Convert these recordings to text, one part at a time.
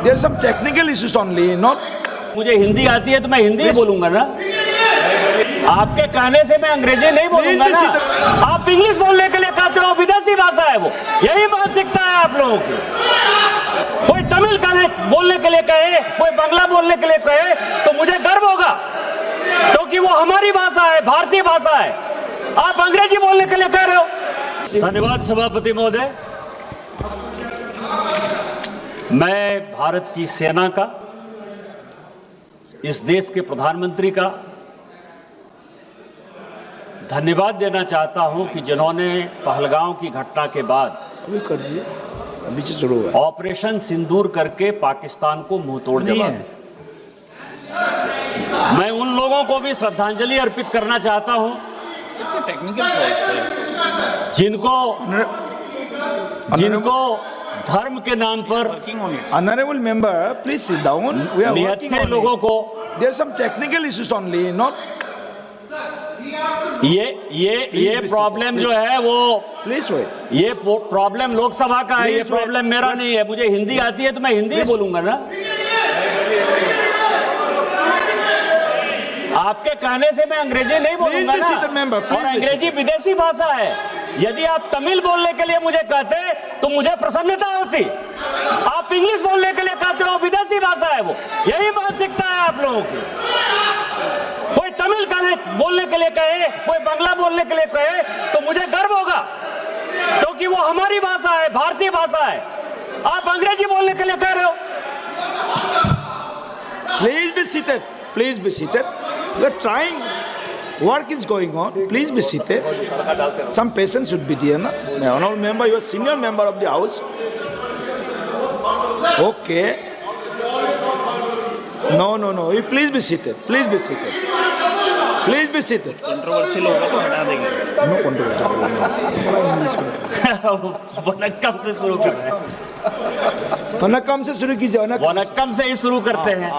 There are some technical issues only, not. मुझे हिंदी आती है तो मैं हिंदी ही बोलूंगा ना। आपके कहने से मैं अंग्रेजी नहीं बोलूंगा ना। आप इंग्लिश बोलने के लिए कहते हो, विदेशी भाषा है वो, यही मानसिकता है आप लोगों की। कोई तमिल बोलने के लिए कहे, कोई बांग्ला बोलने के लिए कहे तो मुझे गर्व होगा, क्योंकि वो हमारी भाषा है, भारतीय भाषा है। आप अंग्रेजी बोलने के लिए कह रहे हो। धन्यवाद सभापति महोदय। मैं भारत की सेना का, इस देश के प्रधानमंत्री का धन्यवाद देना चाहता हूं कि जिन्होंने पहलगांव की घटना के बाद अभी से शुरू हुआ ऑपरेशन सिंदूर करके पाकिस्तान को मुंहतोड़ जवाब दिया। मैं उन लोगों को भी श्रद्धांजलि अर्पित करना चाहता हूं जिनको धर्म के नाम पर Honorable member, please sit down. We are working on लोगों को there are some technical issues only, not. ये प्रॉब्लम जो है वो Please wait. ये प्रॉब्लम लोकसभा का है, ये प्रॉब्लम मेरा नहीं है। मुझे हिंदी आती है तो मैं हिंदी ही बोलूंगा ना। आपके कहने से मैं अंग्रेजी नहीं बोलूंगा ना, और अंग्रेजी विदेशी भाषा है। यदि आप तमिल बोलने के लिए मुझे कहते तो मुझे प्रसन्नता होती। आप इंग्लिश बोलने के लिए कहते हो, विदेशी भाषा है वो, यही मानसिकता है आप लोगों की। कोई तमिल बोलने के लिए कहे, कोई बांग्ला बोलने के लिए कहे तो मुझे गर्व होगा, क्योंकि वो हमारी भाषा है, भारतीय भाषा है। आप अंग्रेजी बोलने के लिए कह रहे हो। Please be seated. Please be seated. We are trying. Work is going on. Please be seated. Some patience should be there, na? My honorable member, you are senior member of the house. Okay. No. You please be seated. Please be seated. Please be seated. Controversial होगा तो हटा देंगे। No controversy. Vanakkam से शुरू कर रहे हैं। वनक्कम से शुरू कीजिए। वनक्कम से ही शुरू करते हैं,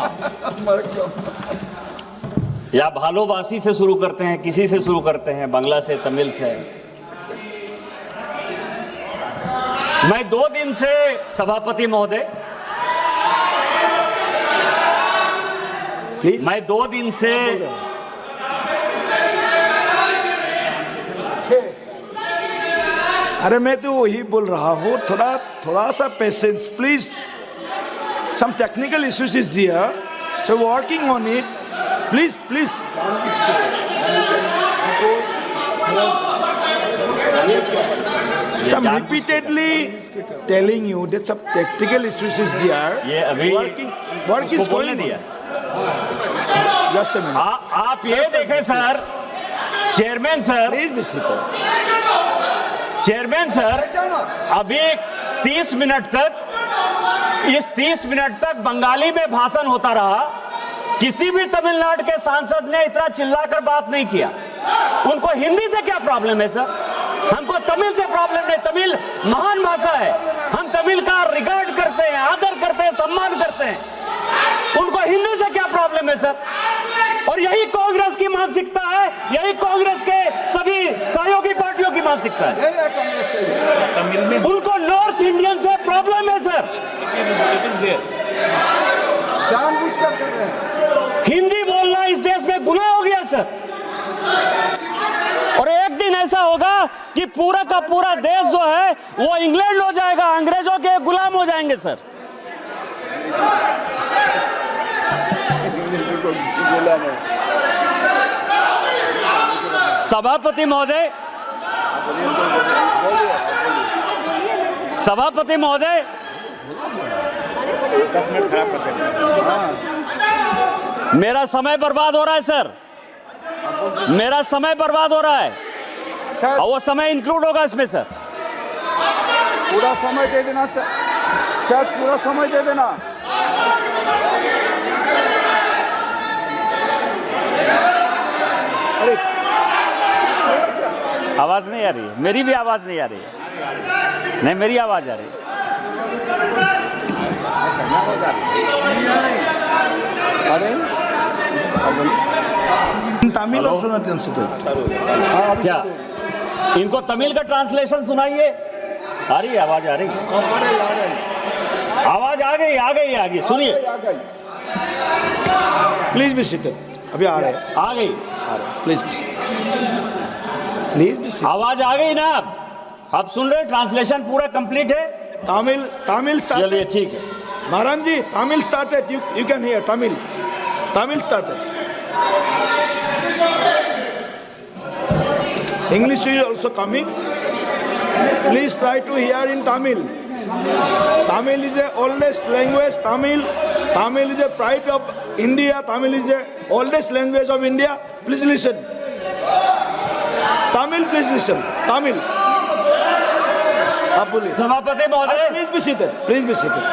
या भालोबासी से शुरू करते हैं, किसी से शुरू करते हैं, बांग्ला से, तमिल से। मैं 2 दिन से सभापति महोदय, मैं 2 दिन से अरे मैं तो वही बोल रहा हूँ, थोड़ा सा patience please. Some technical issues is there, so working on it. Please some repeatedly telling you that some technical issues is there. ये अभी work is going दिया। Just a minute. आप ये देखें sir, chairman sir, Please be seated. Chairman sir, अभी 30 minute तक बंगाली में भाषण होता रहा। किसी भी तमिलनाडु के सांसद ने इतना चिल्लाकर बात नहीं किया। उनको हिंदी से क्या प्रॉब्लम है सर? हमको तमिल से प्रॉब्लम नहीं। तमिल महान भाषा है, हम तमिल का रिगार्ड करते हैं, आदर करते हैं, सम्मान करते हैं। उनको हिंदी से क्या प्रॉब्लम है सर? और यही कांग्रेस की मानसिकता है, यही कांग्रेस के सभी सहयोगी पार्टियों की मानसिकता है। उनको नॉर्थ इंडियन से प्रॉब्लम है सर। जानबूझकर कर रहे हैं। हिंदी बोलना इस देश में गुनाह हो गया सर। और एक दिन ऐसा होगा कि पूरा का पूरा देश जो है वो इंग्लैंड हो जाएगा, अंग्रेजों के गुलाम हो जाएंगे सर। सभापति महोदय, मेरा समय बर्बाद हो रहा है सर, मेरा समय बर्बाद हो रहा है सर, और वो समय इंक्लूड होगा इसमें सर। पूरा समय दे देना सर, पूरा समय दे देना। आवाज नहीं आ रही है, मेरी भी आवाज नहीं आ रही है। नहीं, मेरी आवाज आ रही है। तमिल और सुना ट्रांसलेट। क्या इनको तमिल का ट्रांसलेशन सुनाइए? आ रही है, आवाज आ रही है। आवाज आ गई सुनिए। Please be seated. अभी आ रहे हैं, आ गई प्लीज बी सीटेड। आवाज आ गई ना? आप सुन रहे हैं? ट्रांसलेशन पूरा कंप्लीट है। Tamil started. चलिए ठीक है। Maran ji, Tamil started. You can hear Tamil started. English is also coming. Please try to hear in Tamil. Tamil is the oldest language. Tamil is a pride of India. Tamil is the oldest language of India. Please listen. Tamil, please listen. Tamil. आप बोलिए। सभापति महोदय, please be seated, please be seated.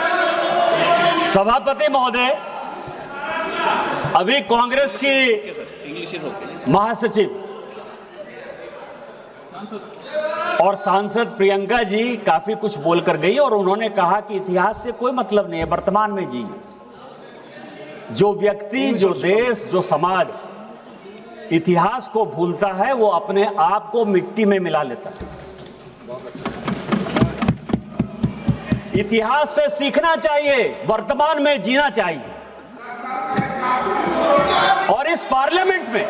सभापति महोदय, अभी कांग्रेस की महासचिव और सांसद प्रियंका जी काफी कुछ बोलकर गई और उन्होंने कहा कि इतिहास से कोई मतलब नहीं है, वर्तमान में जी। जो व्यक्ति, जो देश, जो समाज इतिहास को भूलता है वो अपने आप को मिट्टी में मिला लेता है। इतिहास से सीखना चाहिए, वर्तमान में जीना चाहिए। और इस पार्लियामेंट में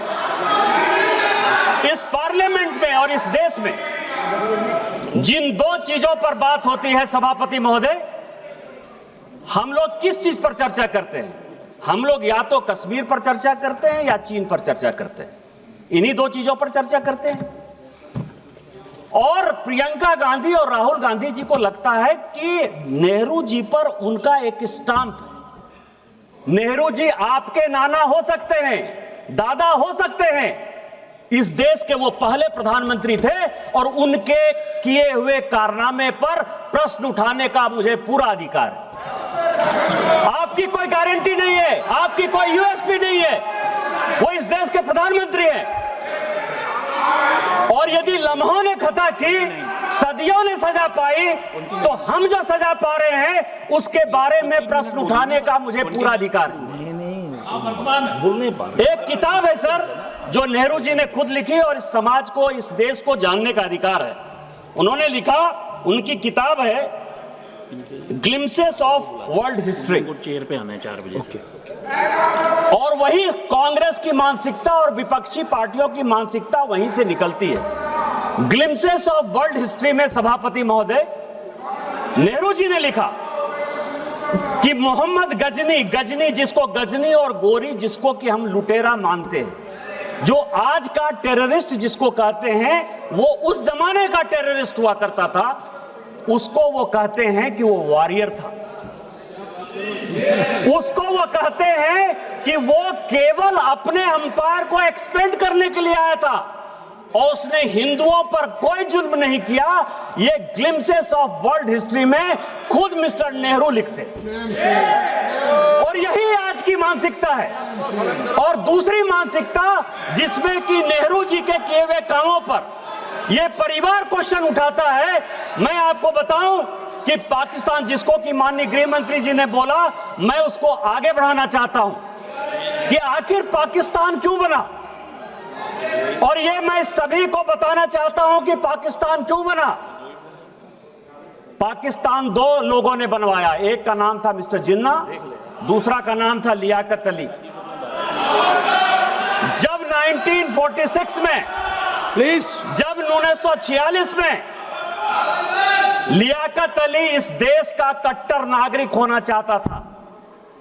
और इस देश में जिन दो चीजों पर बात होती है सभापति महोदय, हम लोग किस चीज पर चर्चा करते हैं? हम लोग या तो कश्मीर पर चर्चा करते हैं या चीन पर चर्चा करते हैं। इन्हीं दो चीजों पर चर्चा करते हैं। और प्रियंका गांधी और राहुल गांधी जी को लगता है कि नेहरू जी पर उनका एक स्टाम्प है। नेहरू जी आपके नाना हो सकते हैं, दादा हो सकते हैं, इस देश के वो पहले प्रधानमंत्री थे और उनके किए हुए कारनामे पर प्रश्न उठाने का मुझे पूरा अधिकार है। आपकी कोई गारंटी नहीं है, आपकी कोई यूएसपी नहीं है, वो इस देश के प्रधानमंत्री हैं। और यदि लम्हों ने खता की, सदियों ने सजा पाई, तो हम जो सजा पा रहे हैं उसके बारे में प्रश्न उठाने का मुझे पूरा अधिकार है। एक किताब है सर जो नेहरू जी ने खुद लिखी और इस समाज को, इस देश को जानने का अधिकार है। उन्होंने लिखा, उनकी किताब है glimpses of world history. Chair पे आना है 4 बजे से। और वही कांग्रेस की मानसिकता और विपक्षी पार्टियों की मानसिकता वहीं से निकलती है। ग्लिम्सेस ऑफ वर्ल्ड हिस्ट्री में सभापति महोदय, नेहरू जी ने लिखा कि मोहम्मद गजनी जिसको गजनी और गोरी जिसको कि हम लुटेरा मानते हैं, जो आज का टेररिस्ट जिसको कहते हैं, वो उस जमाने का टेररिस्ट हुआ करता था, उसको वो कहते हैं कि वो वॉरियर था। उसको वो कहते हैं कि वो केवल अपने अंपायर को एक्सपेंड करने के लिए आया था और उसने हिंदुओं पर कोई जुल्म नहीं किया। ये ग्लिम्सेस ऑफ वर्ल्ड हिस्ट्री में खुद मिस्टर नेहरू लिखते। और यही आज की मानसिकता है। और दूसरी मानसिकता जिसमें कि नेहरू जी के किए हुए कामों पर ये परिवार क्वेश्चन उठाता है। मैं आपको बताऊं कि पाकिस्तान, जिसको कि माननीय गृह मंत्री जी ने बोला, मैं उसको आगे बढ़ाना चाहता हूं कि आखिर पाकिस्तान क्यों बना। और ये मैं सभी को बताना चाहता हूं कि पाकिस्तान क्यों बना। पाकिस्तान दो लोगों ने बनवाया, एक का नाम था मिस्टर जिन्ना, दूसरा का नाम था लियाकत अली। जब 1946 में, प्लीज, जब 1946 में लियाकत अली इस देश का कट्टर नागरिक होना चाहता था।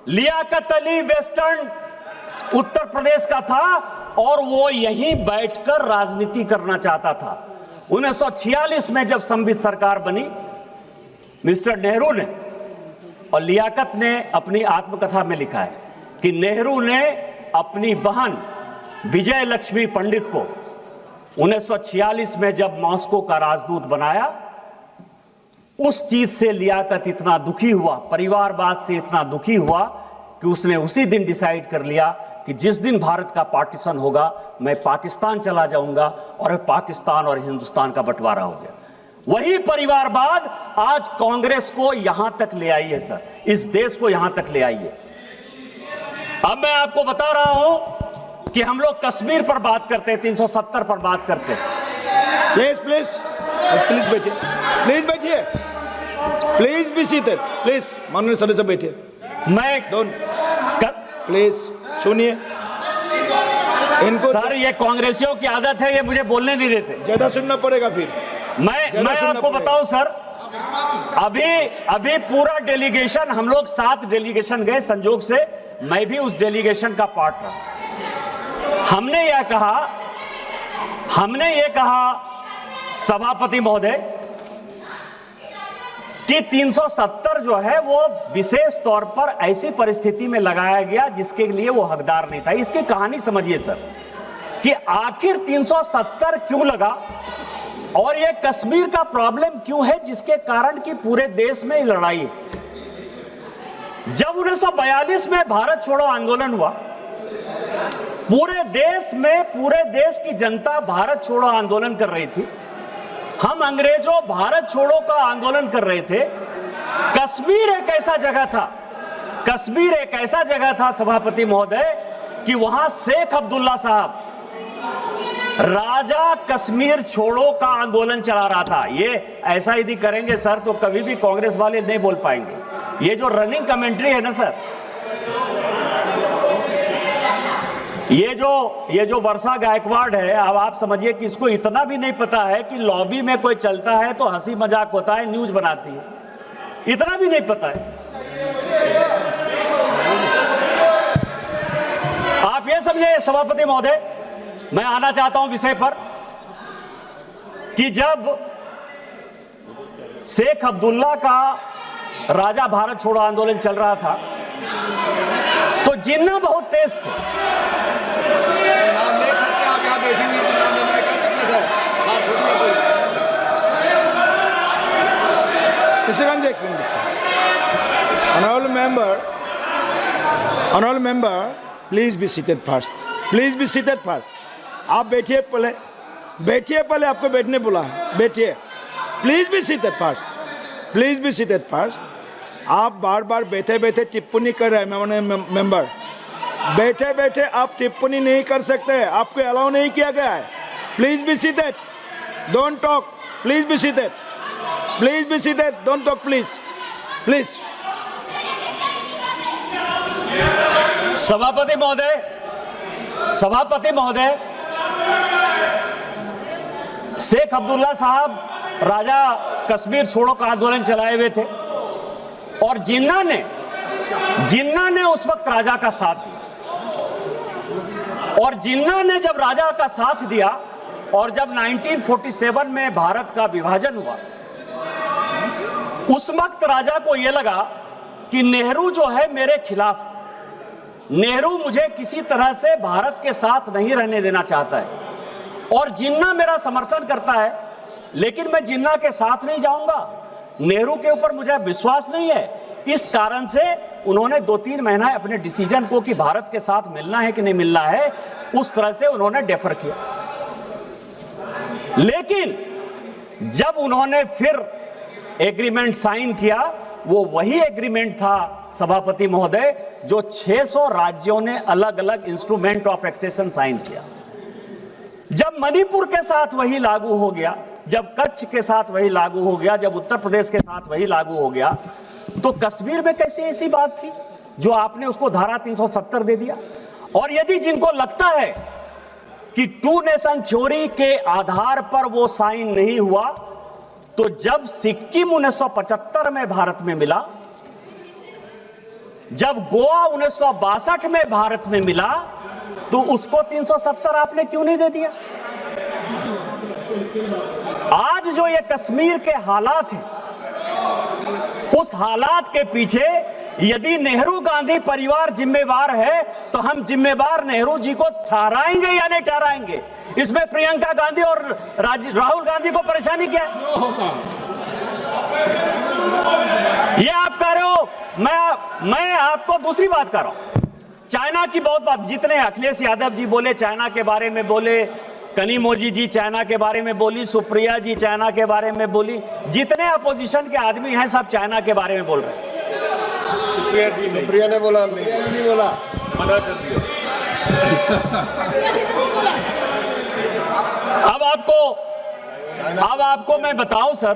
लियाकत अली वेस्टर्न उत्तर प्रदेश का था और वो यहीं बैठकर राजनीति करना चाहता था। 1946 में जब संविधान सरकार बनी, मिस्टर नेहरू ने और लियाकत ने अपनी आत्मकथा में लिखा है कि नेहरू ने अपनी बहन विजय लक्ष्मी पंडित को 1946 में जब मॉस्को का राजदूत बनाया, उस चीज से लियाकत इतना दुखी हुआ, परिवारवाद से इतना दुखी हुआ कि उसने उसी दिन डिसाइड कर लिया कि जिस दिन भारत का पार्टीशन होगा मैं पाकिस्तान चला जाऊंगा, और पाकिस्तान और हिंदुस्तान का बंटवारा हो गया। वही परिवारवाद आज कांग्रेस को यहां तक ले आई है सर, इस देश को यहां तक ले आई है। अब मैं आपको बता रहा हूं कि हम लोग कश्मीर पर बात करते हैं, 370 पर बात करते हैं। प्लीज प्लीज प्लीज बैठिए, प्लीज बैठिए। प्लीज बी सीटेड, प्लीज माननीय सदस्य बैठिए। मैं डोंट प्लीज सुनिए इनको। सर ये कांग्रेसियों की आदत है, ये मुझे बोलने नहीं देते। ज्यादा सुनना पड़ेगा फिर। मैं आपको बताऊं सर, अभी पूरा डेलीगेशन, हम लोग 7 डेलीगेशन गए, संजोग से मैं भी उस डेलीगेशन का पार्ट रहा। हमने ये कहा सभापति महोदय कि 370 जो है वो विशेष तौर पर ऐसी परिस्थिति में लगाया गया जिसके लिए वो हकदार नहीं था। इसकी कहानी समझिए सर कि आखिर 370 क्यों लगा और ये कश्मीर का प्रॉब्लम क्यों है जिसके कारण कि पूरे देश में लड़ाई है। जब 1942 में भारत छोड़ो आंदोलन हुआ, पूरे देश की जनता भारत छोड़ो आंदोलन कर रही थी। हम अंग्रेजों भारत छोड़ो का आंदोलन कर रहे थे। कश्मीर एक ऐसा जगह था सभापति महोदय कि वहां शेख अब्दुल्ला साहब राजा कश्मीर छोड़ो का आंदोलन चला रहा था। ये ऐसा यदि करेंगे सर तो कभी भी कांग्रेस वाले नहीं बोल पाएंगे। ये जो रनिंग कमेंट्री है ना सर, ये जो वर्षा गायकवाड़ है, अब आप समझिए कि इसको इतना भी नहीं पता है कि लॉबी में कोई चलता है तो हंसी मजाक होता है, न्यूज बनाती है, इतना भी नहीं पता है। आप ये समझे सभापति महोदय, मैं आना चाहता हूं विषय पर कि जब शेख अब्दुल्ला का राजा भारत छोड़ो आंदोलन चल रहा था तो जिन्ना बहुत तेज थे। नाम ले सकते आप, यहाँ बैठी हुई तो नाम लेने में क्या दिक्कत है? बात थोड़ी है कोई। एक minute. Honorable member, please be seated first. Please be seated first. आप बैठिए पहले आपको बैठने बोला है, बैठिए। Please be seated first, please be seated first. आप बार बार बैठे बैठे टिप्पणी कर रहे हैं मेंबर, बैठे बैठे आप टिप्पणी नहीं कर सकते, आपको अलाउ नहीं किया गया है। Please be seated, don't talk, please be seated, please be seated, don't talk please, please. सभापति महोदय, शेख अब्दुल्ला साहब राजा कश्मीर छोड़ो का आंदोलन चलाए हुए थे और जिन्ना ने उस वक्त राजा का साथ दिया, और जिन्ना ने जब राजा का साथ दिया और जब 1947 में भारत का विभाजन हुआ, उस वक्त राजा को यह लगा कि नेहरू जो है मेरे खिलाफ, नेहरू मुझे किसी तरह से भारत के साथ नहीं रहने देना चाहता है और जिन्ना मेरा समर्थन करता है, लेकिन मैं जिन्ना के साथ नहीं जाऊंगा, नेहरू के ऊपर मुझे विश्वास नहीं है। इस कारण से उन्होंने 2-3 महीना अपने डिसीजन को कि भारत के साथ मिलना है कि नहीं मिलना है, उस तरह से उन्होंने डेफर किया। लेकिन जब उन्होंने फिर एग्रीमेंट साइन किया, वो वही एग्रीमेंट था सभापति महोदय जो 600 राज्यों ने अलग अलग इंस्ट्रूमेंट ऑफ एक्सेशन साइन किया। जब मणिपुर के साथ वही लागू हो गया, जब कच्छ के साथ वही लागू हो गया, जब उत्तर प्रदेश के साथ वही लागू हो गया, तो कश्मीर में कैसे ऐसी बात थी जो आपने उसको धारा 370 दे दिया? और यदि जिनको लगता है कि 2 नेशन थ्योरी के आधार पर वो साइन नहीं हुआ, तो जब सिक्किम 1975 में भारत में मिला, जब गोवा 1962 में भारत में मिला, तो उसको 370 आपने क्यों नहीं दे दिया? आज जो ये कश्मीर के हालात हैं, उस हालात के पीछे यदि नेहरू गांधी परिवार जिम्मेवार है तो हम जिम्मेवार नेहरू जी को ठहराएंगे या नहीं ठहराएंगे? इसमें प्रियंका गांधी और राहुल गांधी को परेशानी क्या है? ये आप कह रहे हो, मैं आपको दूसरी बात कर रहा हूं। चाइना की बहुत बात, जितने अखिलेश यादव जी बोले चाइना के बारे में बोले, कनिमोझी जी चाइना के बारे में बोली, सुप्रिया जी चाइना के बारे में बोली, जितने अपोजिशन के आदमी हैं सब चाइना के बारे में बोल रहे हैं। सुप्रिया ने बोला, नहीं बोला, मना कर दिया। अब आपको मैं बताऊं सर,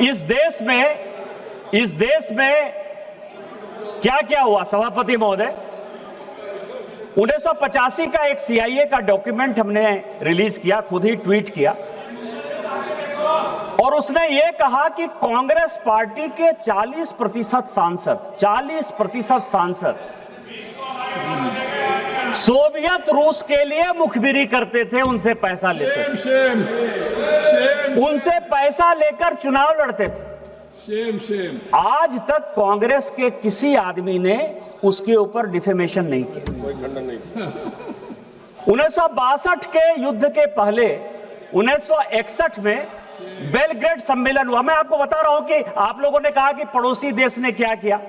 इस देश में क्या क्या हुआ सभापति महोदय, 1985 का एक CIA का डॉक्यूमेंट हमने रिलीज किया, खुद ही ट्वीट किया, और उसने ये कहा कि कांग्रेस पार्टी के 40% सांसद सोवियत रूस के लिए मुखबिरी करते थे, उनसे पैसा लेते थे, उनसे पैसा लेकर चुनाव लड़ते थे। आज तक कांग्रेस के किसी आदमी ने उसके ऊपर डिफेमेशन नहीं किया। 1962 के युद्ध के पहले 1961 में बेलग्रेड सम्मेलन हुआ। मैं आपको बता रहा हूं कि आप लोगों ने कहा कि पड़ोसी देश ने क्या किया।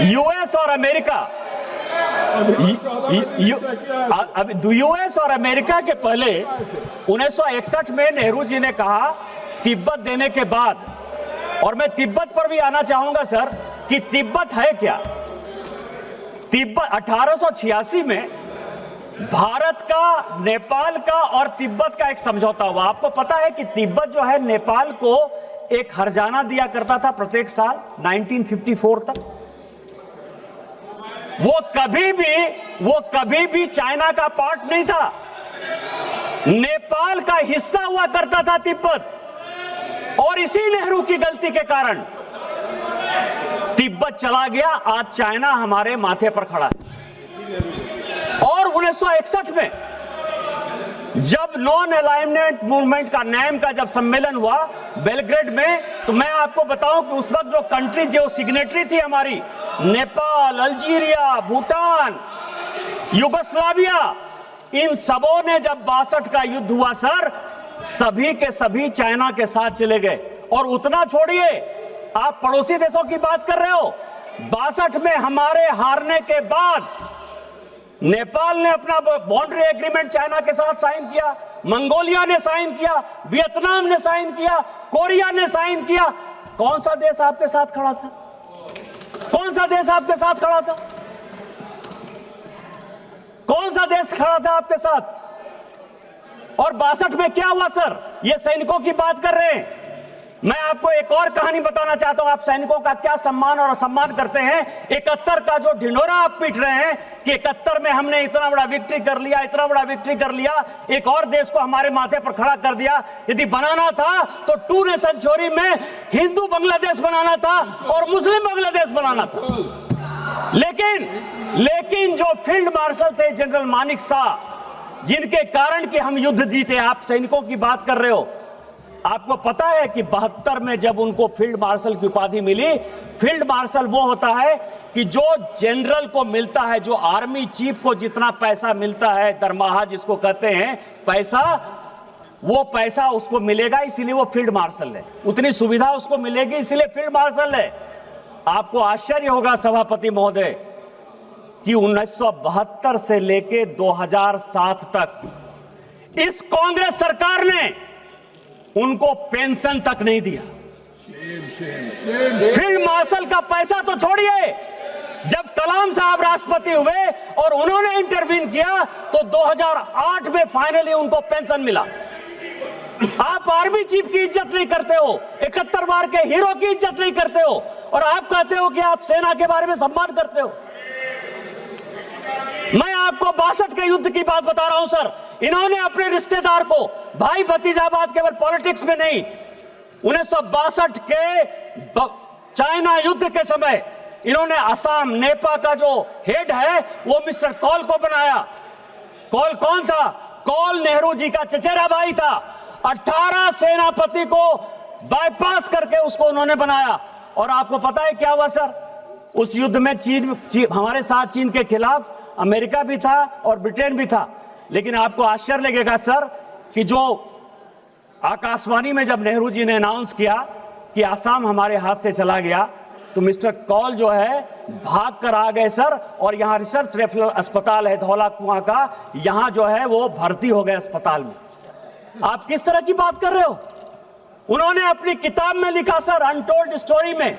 यूएस और अमेरिका, यूएस और अमेरिका के पहले 1961 में नेहरू जी ने कहा तिब्बत देने के बाद, और मैं तिब्बत पर भी आना चाहूंगा सर कि तिब्बत है क्या। तिब्बत 1886 में भारत का, नेपाल का और तिब्बत का एक समझौता हुआ। आपको पता है कि तिब्बत जो है नेपाल को एक हर्जाना दिया करता था प्रत्येक साल 1954 तक। वो कभी भी चाइना का पार्ट नहीं था, नेपाल का हिस्सा हुआ करता था तिब्बत, और इसी नेहरू की गलती के कारण तिब्बत चला गया। आज चाइना हमारे माथे पर खड़ा है। और 1961 में जब नॉन अलाइनमेंट मूवमेंट का नैम का जब सम्मेलन हुआ बेलग्रेड में, तो मैं आपको बताऊं कि उस वक्त जो कंट्री जो सिग्नेटरी थी हमारी, नेपाल, अल्जीरिया, भूटान, युगोस्लाविया, इन सबों ने जब 62 का युद्ध हुआ सर, सभी के सभी चाइना के साथ चले गए। और उतना छोड़िए, आप पड़ोसी देशों की बात कर रहे हो, 62 में हमारे हारने के बाद नेपाल ने अपना बाउंड्री एग्रीमेंट चाइना के साथ साइन किया, मंगोलिया ने साइन किया, वियतनाम ने साइन किया, कोरिया ने साइन किया। कौन सा देश आपके साथ खड़ा था? कौन सा देश आपके साथ खड़ा था? कौन सा देश खड़ा था आपके साथ? और 62 में क्या हुआ सर? ये सैनिकों की बात कर रहे हैं। मैं आपको एक और कहानी बताना चाहता हूं, आप सैनिकों का क्या सम्मान और असम्मान करते हैं। 71 का जो ढिंढोरा आप पीट रहे हैं कि 71 में हमने इतना बड़ा विक्ट्री कर लिया, इतना बड़ा विक्ट्री कर लिया, एक और देश को हमारे माथे पर खड़ा कर दिया। यदि बनाना था तो 2 नेशन थ्योरी में हिंदू बांग्लादेश बनाना था और मुस्लिम बांग्लादेश बनाना था। लेकिन जो फील्ड मार्शल थे जनरल मानिक शाह, जिनके कारण कि हम युद्ध जीते, आप सैनिकों की बात कर रहे हो। आपको पता है कि 72 में जब उनको फील्ड मार्शल की उपाधि मिली, फील्ड मार्शल वो होता है कि जो जनरल को मिलता है, जो आर्मी चीफ को जितना पैसा मिलता है, दरमाहा जिसको कहते हैं पैसा, वो पैसा उसको मिलेगा, इसीलिए वो फील्ड मार्शल है। उतनी सुविधा उसको मिलेगी, इसलिए फील्ड मार्शल है। आपको आश्चर्य होगा सभापति महोदय कि 1972 से लेके 2007 तक इस कांग्रेस सरकार ने उनको पेंशन तक नहीं दिया। फील्ड मार्शल का पैसा तो छोड़िए, जब कलाम साहब राष्ट्रपति हुए और उन्होंने इंटरवीन किया तो 2008 में फाइनली उनको पेंशन मिला। आप आर्मी चीफ की इज्जत नहीं करते हो, 71 बार के हीरो की इज्जत नहीं करते हो, और आप कहते हो कि आप सेना के बारे में सम्मान करते हो। मैं आपको 62 के युद्ध की बात बता रहा हूं सर। इन्होंने अपने रिश्तेदार को, भाई भतीजाबाद केवल पॉलिटिक्स में नहीं, 1962 के चाइना युद्ध के समय इन्होंने असम नेपा का जो हेड है वो मिस्टर कॉल को बनाया। कॉल कौन था? कॉल नेहरू जी का चचेरा भाई था। 18 सेनापति को बाईपास करके उसको उन्होंने बनाया। और आपको पता है क्या हुआ सर? उस युद्ध में चीन हमारे साथ, चीन के खिलाफ अमेरिका भी था और ब्रिटेन भी था। लेकिन आपको आश्चर्य लगेगा सर कि जो आकाशवाणी में जब नेहरू जी ने अनाउंस किया कि आसाम हमारे हाथ से चला गया, तो मिस्टर कॉल जो है भाग कर आ गए सर, और यहां रिसर्च रेफरल अस्पताल है धौला कुआं का, यहां जो है वो भर्ती हो गए अस्पताल में। आप किस तरह की बात कर रहे हो? उन्होंने अपनी किताब में लिखा सर, अनटोल्ड स्टोरी में,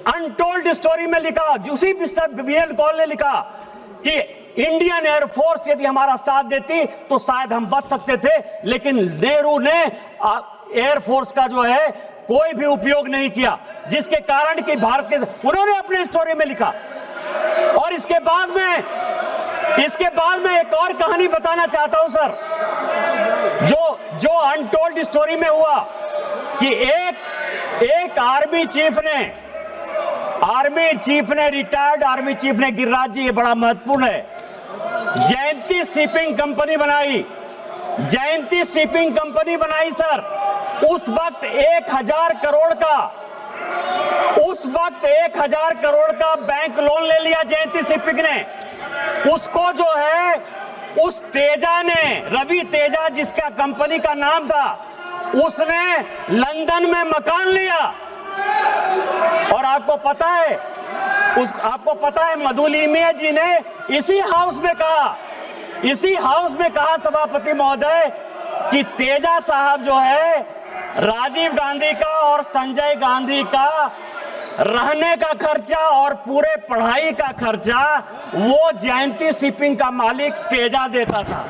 अनटोल्ड स्टोरी में लिखा, उसी मिस्टर BL कौल ने लिखा कि इंडियन एयरफोर्स यदि हमारा साथ देती तो शायद हम बच सकते थे, लेकिन नेहरू ने एयरफोर्स का जो है कोई भी उपयोग नहीं किया, जिसके कारण कि भारत के, उन्होंने अपने स्टोरी में लिखा। और इसके बाद में एक और कहानी बताना चाहता हूं सर, जो अनटोल्ड स्टोरी में हुआ कि एक आर्मी चीफ ने रिटायर्ड आर्मी चीफ ने, गिरिराज जी ये बड़ा महत्वपूर्ण है, जयंती शिपिंग कंपनी बनाई सर। उस वक्त 1000 करोड़ का बैंक लोन ले लिया जयंती शिपिंग ने। उसको जो है उस तेजा ने, रवि तेजा जिसका कंपनी का नाम था, उसने लंदन में मकान लिया। और आपको पता है मधुलिमिया जी ने इसी हाउस में कहा सभापति महोदय कि तेजा साहब जो है राजीव गांधी का और संजय गांधी का रहने का खर्चा और पूरे पढ़ाई का खर्चा वो जयंती शिपिंग का मालिक तेजा देता था।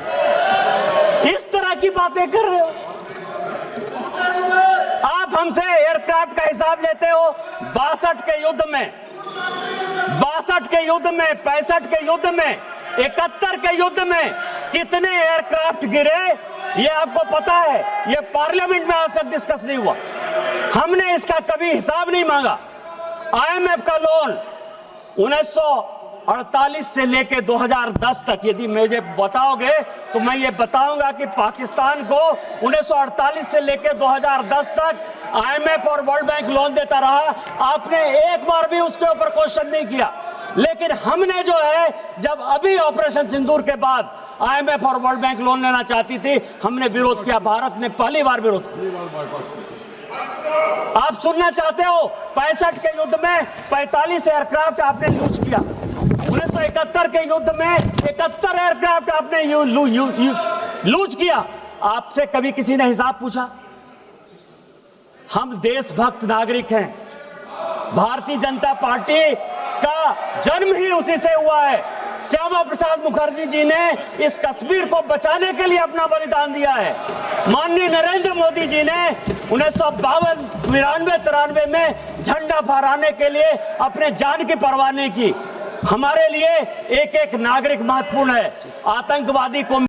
इस तरह की बातें कर रहे हो आप, हमसे एयरक्राफ्ट का हिसाब लेते हो। 62 के युद्ध में, 65 के युद्ध में, 71 के युद्ध में कितने एयरक्राफ्ट गिरे ये आपको पता है। ये पार्लियामेंट में आज तक डिस्कस नहीं हुआ, हमने इसका कभी हिसाब नहीं मांगा। IMF का लोन 1948 से लेके 2010 तक यदि मुझे बताओगे तो मैं ये बताऊंगा कि पाकिस्तान को 1948 से लेके 2010 तक IMF और वर्ल्ड बैंक लोन देता रहा। आपने एक बार भी उसके ऊपर क्वेश्चन नहीं किया। लेकिन हमने जो है, जब अभी ऑपरेशन सिंदूर के बाद IMF और वर्ल्ड बैंक लोन लेना चाहती थी, हमने विरोध किया। भारत ने पहली बार विरोध किया। आप सुनना चाहते हो 65 के युद्ध में 45 एयरक्राफ्ट आपने लूज किया। 1971 के युद्ध में 71 एयरक्राफ्ट आपने लूज किया। आपसे कभी किसी ने हिसाब पूछा? हम देशभक्त नागरिक हैं। भारतीय जनता पार्टी का जन्म ही उसी से हुआ है। श्यामा प्रसाद मुखर्जी जी ने इस कश्मीर को बचाने के लिए अपना बलिदान दिया है। माननीय नरेंद्र मोदी जी ने 1952, 92, 93 में झंडा फहराने के लिए अपने जान की परवाह नहीं की। हमारे लिए एक एक नागरिक महत्वपूर्ण है। आतंकवादी को